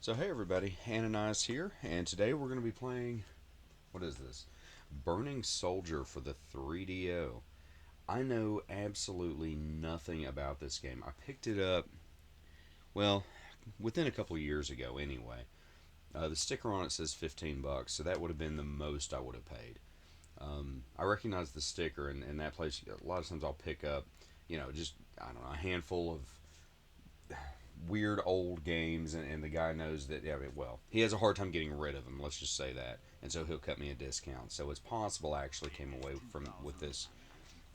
So hey everybody, Ananias here, and today we're going to be playing, what is this? Burning Soldier for the 3DO. I know absolutely nothing about this game. I picked it up, well, within a couple of years ago anyway. The sticker on it says 15 bucks, so that would have been the most I would have paid. I recognize the sticker, and that place, a lot of times I'll pick up, just, I don't know, a handful of weird old games, and the guy knows that. Yeah, well, he has a hard time getting rid of them. Let's just say that, and so he'll cut me a discount. So it's possible I actually came away from with this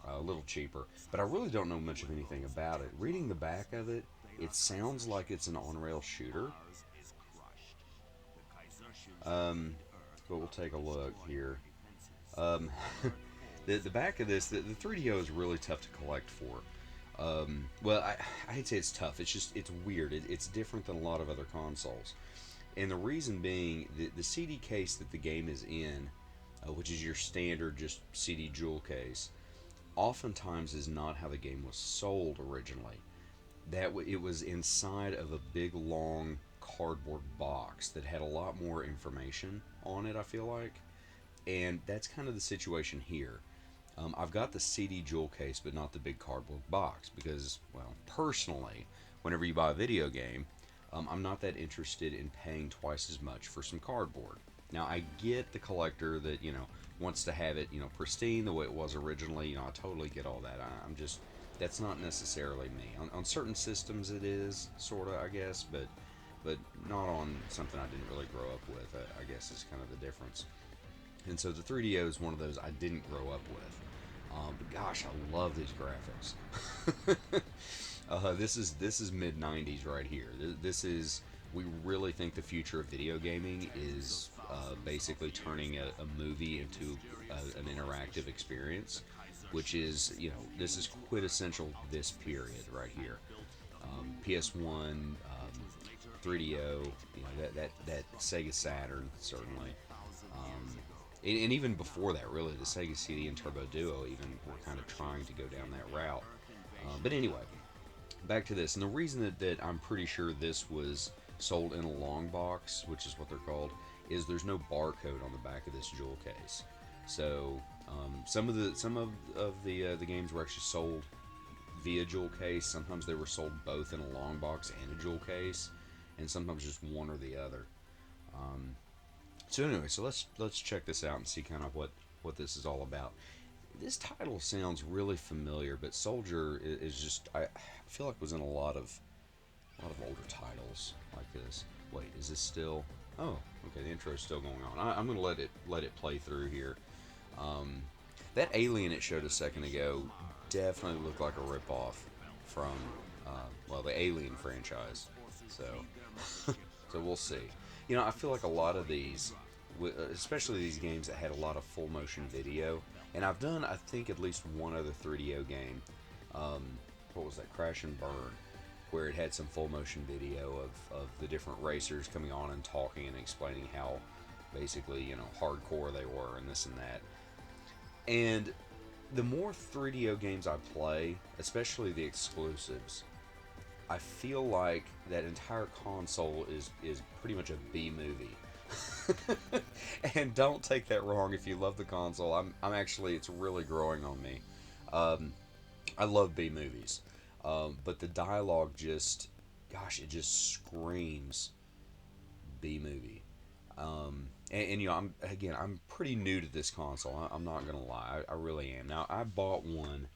a little cheaper, but I really don't know much of anything about it. Reading the back of it, it sounds like it's an on-rail shooter. Um, but we'll take a look here. Um, the back of this, the 3DO is really tough to collect for. Well, I hate to say it's tough. It's just it's weird. It's different than a lot of other consoles, and the reason being the CD case that the game is in, which is your standard just CD jewel case, oftentimes is not how the game was sold originally. It was inside of a big long cardboard box that had a lot more information on it. I feel like, and that's kind of the situation here. I've got the CD jewel case, but not the big cardboard box because, well, personally, whenever you buy a video game, I'm not that interested in paying twice as much for some cardboard. Now, I get the collector that, wants to have it, pristine the way it was originally. I totally get all that. I'm just, that's not necessarily me. On certain systems, it is, sort of, I guess, but not on something I didn't really grow up with, I guess is kind of the difference. And so the 3DO is one of those I didn't grow up with. But gosh, I love these graphics. This is mid '90s right here. This is we really think the future of video gaming is basically turning a movie into an interactive experience, which is this is quintessential this period right here. PS1, 3DO, that Sega Saturn certainly. Um, and even before that, really, the Sega CD and Turbo Duo even were kind of trying to go down that route. But anyway, back to this. And the reason that I'm pretty sure this was sold in a long box, which is what they're called, is there's no barcode on the back of this jewel case. So some of the games were actually sold via jewel case. Sometimes they were sold both in a long box and a jewel case, and sometimes just one or the other. Um, so anyway, so let's check this out and see kind of what this is all about. This title sounds really familiar, but Soldier is just I feel like was in a lot of older titles like this. Wait, is this still? Oh, okay. The intro is still going on. I'm gonna let it play through here. Um, that alien it showed a second ago definitely looked like a ripoff from well, the Alien franchise. So so we'll see. I feel like a lot of these, especially these games that had a lot of full motion video, and I've done I think at least one other 3DO game. Um, what was that? Crash and Burn, where it had some full motion video of the different racers coming on and talking and explaining how basically hardcore they were and this and that. And the more 3DO games I play, especially the exclusives, I feel like that entire console is pretty much a B movie. And don't take that wrong if you love the console. I'm actually it's really growing on me. Um, I love B movies, but the dialogue just, gosh, it just screams B movie. And I'm pretty new to this console. I'm not gonna lie, I really am. Now I bought one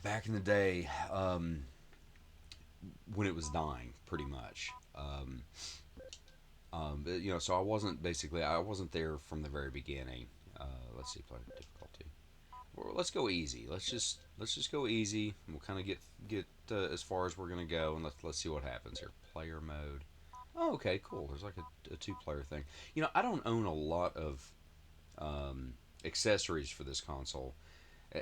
back in the day, when it was dying, pretty much. So I wasn't there from the very beginning. Let's see, play difficulty. Well, let's go easy. Let's just go easy. We'll kind of get as far as we're gonna go, and let's see what happens here. Player mode. Oh, okay, cool. There's like a two-player thing. I don't own a lot of um, accessories for this console.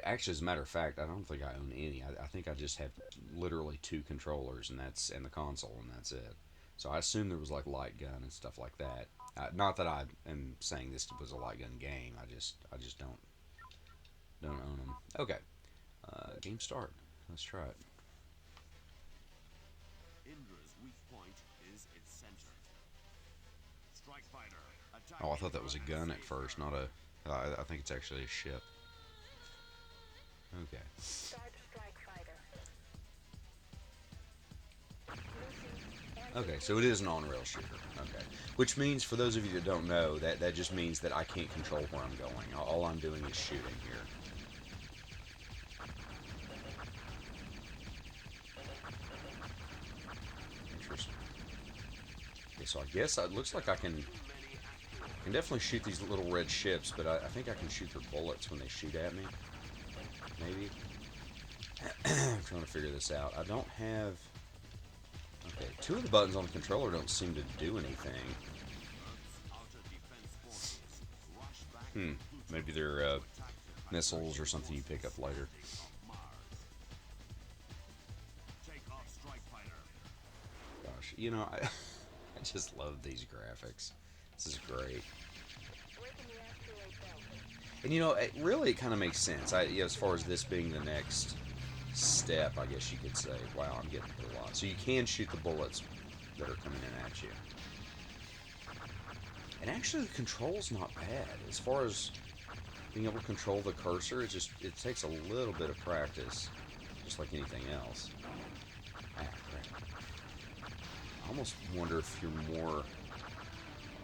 Actually, as a matter of fact, I don't think I own any. I think I just have literally two controllers, and the console, and that's it. So I assume there was like light gun and stuff like that. Not that I am saying this was a light gun game. I just don't own them. Okay, game start. Let's try it. Oh, I thought that was a gun at first, not a. I think it's actually a ship. Okay. Okay, so it is an on-rail shooter. Okay, which means for those of you that don't know, that just means that I can't control where I'm going. All I'm doing is shooting here. Interesting. Okay, so I guess it looks like I can definitely shoot these little red ships, but I think I can shoot their bullets when they shoot at me. Maybe. I'm trying to figure this out. I don't have. Okay, two of the buttons on the controller don't seem to do anything. Maybe they're missiles or something you pick up later. Gosh, I just love these graphics. This is great. And it kind of makes sense. As far as this being the next step, I guess you could say. Wow, I'm getting a lot. So you can shoot the bullets that are coming in at you. And actually, the control's not bad. As far as being able to control the cursor, it takes a little bit of practice, just like anything else. Ah, crap. I almost wonder if you're more.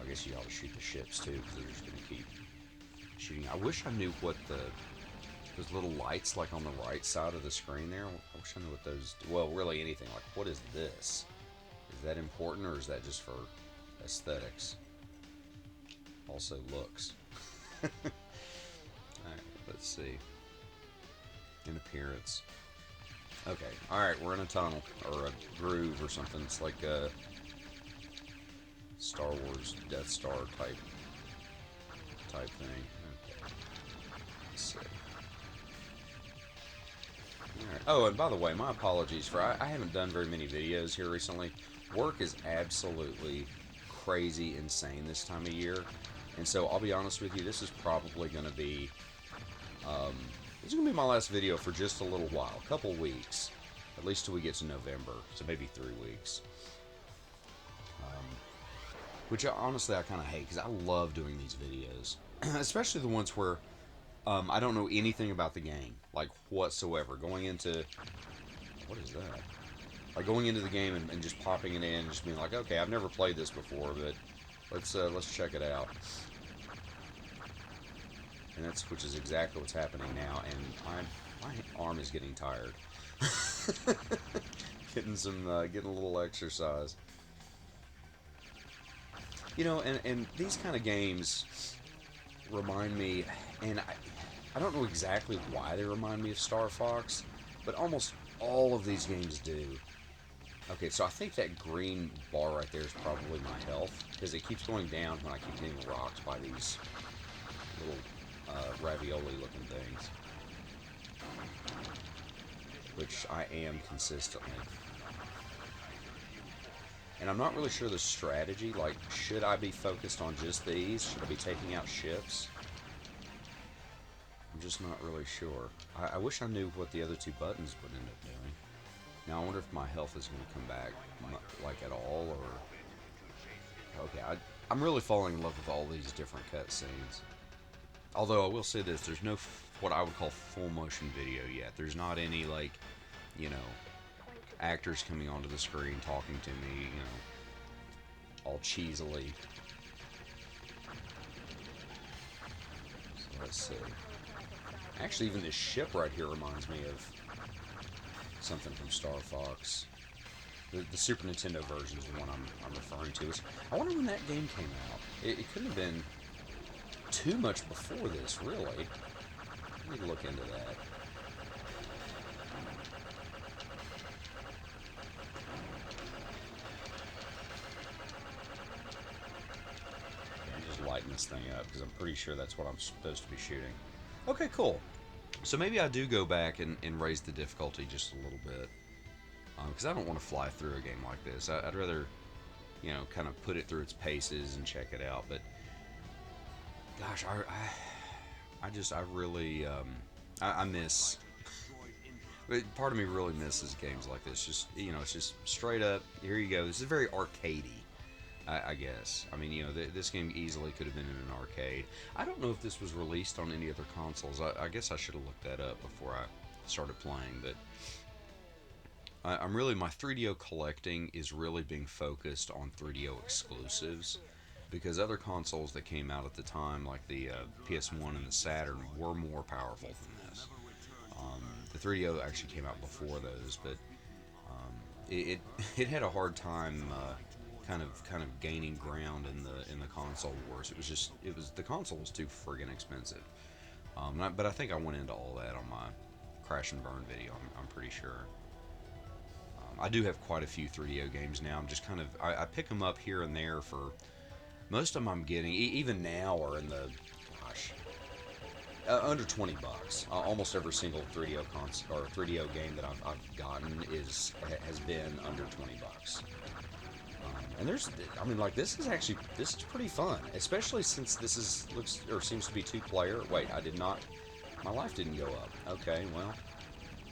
I guess you ought to shoot the ships too, because they're just going to keep shooting. I wish I knew what those little lights like on the right side of the screen there. I wish I knew what those. Well, really anything. Like, what is this? Is that important, or is that just for aesthetics? Also looks. Alright, let's see. In appearance. Okay, alright, we're in a tunnel, or a groove or something. It's like a Star Wars Death Star type thing. Okay. Let's see. Alright. Oh, and by the way, my apologies for I haven't done very many videos here recently. Work is absolutely crazy insane this time of year. And so I'll be honest with you, this is probably going to be my last video for just a little while, a couple weeks, at least till we get to November, so maybe 3 weeks. Which honestly I kind of hate, because I love doing these videos, especially the ones where I don't know anything about the game, like whatsoever. Going into what is that? Like going into the game and just popping it in, and just being like, okay, I've never played this before, but let's check it out. And which is exactly what's happening now. And my arm is getting tired. getting a little exercise. And these kind of games remind me, and I don't know exactly why they remind me of Star Fox, but almost all of these games do. Okay, so I think that green bar right there is probably my health, because it keeps going down when I keep getting rocked by these little ravioli-looking things, which I am consistently. And I'm not really sure the strategy, like, should I be focused on just these? Should I be taking out ships? I'm just not really sure. I wish I knew what the other two buttons would end up doing. Now I wonder if my health is going to come back, like, at all, or... Okay, I'm really falling in love with all these different cutscenes. Although I will say this, there's no what I would call full motion video yet. There's not any, like, actors coming onto the screen talking to me, all cheesily. So let's see. Actually, even this ship right here reminds me of something from Star Fox. The Super Nintendo version is the one I'm referring to. I wonder when that game came out. It couldn't have been too much before this, really. I need to look into that. I'm just lighting this thing up because I'm pretty sure that's what I'm supposed to be shooting. Okay, cool. So maybe I do go back and raise the difficulty just a little bit. Because I don't want to fly through a game like this. I'd rather, kind of put it through its paces and check it out. But gosh, I really, I miss. Part of me really misses games like this. Just it's just straight up. Here you go. This is very arcadey. I guess. I mean, this game easily could have been in an arcade. I don't know if this was released on any other consoles. I guess I should have looked that up before I started playing. But I'm really, my 3DO collecting is really being focused on 3DO exclusives, because other consoles that came out at the time, like the PS1 and the Saturn, were more powerful than this. The 3DO actually came out before those, but it it had a hard time kind of gaining ground in the console wars. It was the console was too friggin' expensive. But I think I went into all that on my crash and burn video. I'm pretty sure. I do have quite a few 3DO games now. I'm just kind of I pick them up here and there for most of them. I'm getting even now are in the gosh under $20. Almost every single 3DO or 3DO game that I've gotten has been under $20. And I mean, like this is pretty fun, especially since looks or seems to be two-player. Wait, I did not. My life didn't go up. Okay, well,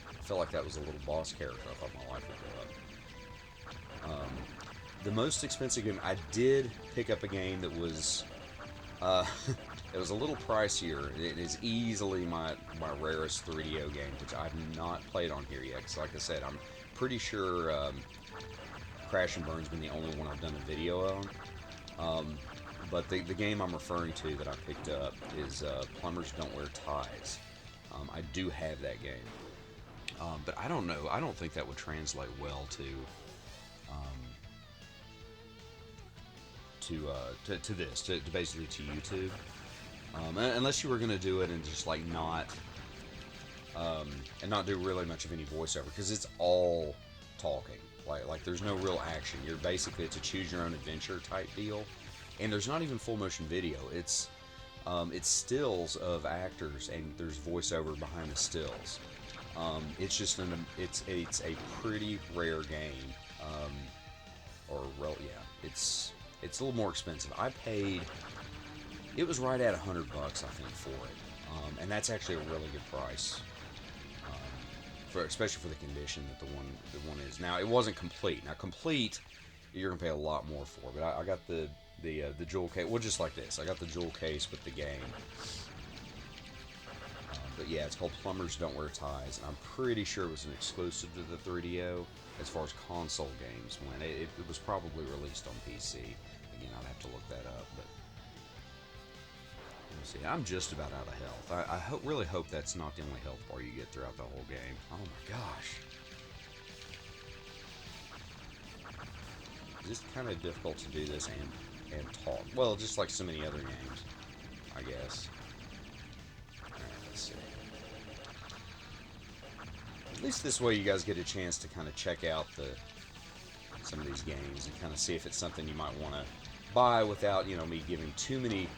I felt like that was a little boss character. I thought my life would go up. The most expensive game I did pick up a game that was it was a little pricier. It is easily my rarest 3DO game, which I've not played on here yet. Because, like I said, I'm pretty sure Crash and Burn's been the only one I've done a video on. But the game I'm referring to that I picked up is Plumbers Don't Wear Ties. I do have that game. But I don't know. I don't think that would translate well to basically to YouTube. Unless you were going to do it and just like not do really much of any voiceover, because it's all talking. Like there's no real action. It's a choose your own adventure type deal, and there's not even full motion video. It's stills of actors, and there's voiceover behind the stills. It's a pretty rare game. It's a little more expensive. It was right at $100, I think, for it, and that's actually a really good price, especially for the condition that the one is. Now, it wasn't complete. Now, complete, you're gonna pay a lot more for. But I got the jewel case. Well, just like this, I got the jewel case with the game. But yeah, it's called Plumbers Don't Wear Ties, and I'm pretty sure it was an exclusive to the 3DO as far as console games went. It was probably released on PC. Again, I'd have to look that up, but let me see. I'm just about out of health. I really hope that's not the only health bar you get throughout the whole game. Oh my gosh. It's just kind of difficult to do this and talk. Well, just like so many other games, I guess. Alright, let's see. At least this way you guys get a chance to kind of check out some of these games and kind of see if it's something you might want to buy without, me giving too many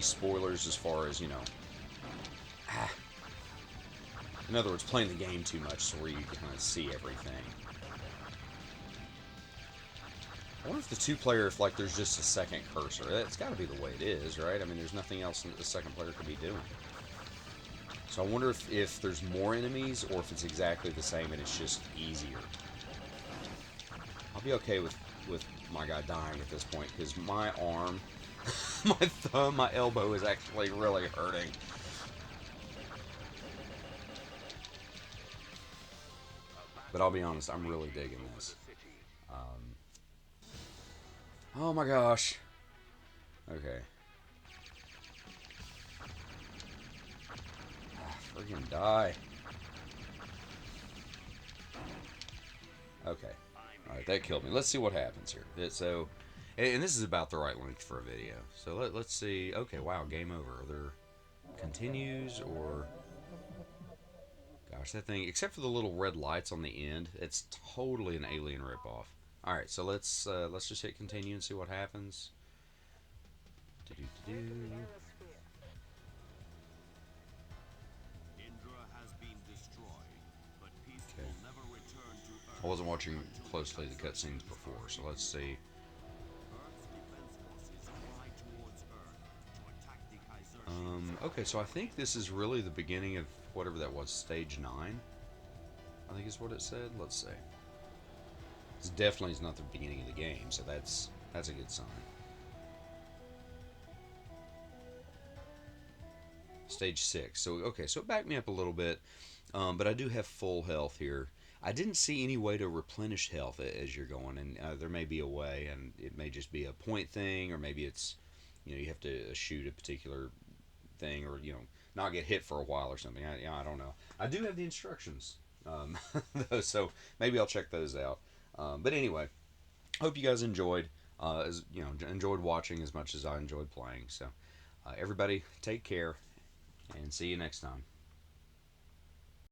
spoilers as far as, in other words, playing the game too much so where you kind of see everything. I wonder if the two-player, if like there's just a second cursor. That's got to be the way it is, right? I mean, there's nothing else that the second player could be doing. So I wonder if there's more enemies or if it's exactly the same and it's just easier. I'll be okay with my guy dying at this point, because my arm, my thumb, my elbow is actually really hurting. But I'll be honest, I'm really digging this. Oh my gosh. Okay. Friggin' die. Okay. Alright, that killed me. Let's see what happens here. And this is about the right length for a video. So let's see. Okay, wow, game over. Are there continues or... Gosh, that thing, except for the little red lights on the end, it's totally an Alien ripoff. Alright, so let's just hit continue and see what happens. Okay. I wasn't watching closely the cutscenes before, so let's see. Okay, so I think this is really the beginning of whatever that was, stage 9. I think is what it said. Let's see. This definitely is not the beginning of the game, so that's a good sign. Stage six. So okay, so it backed me up a little bit, but I do have full health here. I didn't see any way to replenish health as you're going, and there may be a way, and it may just be a point thing, or maybe it's, you have to shoot a particular thing, or not get hit for a while or something. I don't know. I do have the instructions, so maybe I'll check those out. But anyway, hope you guys enjoyed. As enjoyed watching as much as I enjoyed playing. So everybody, take care and see you next time.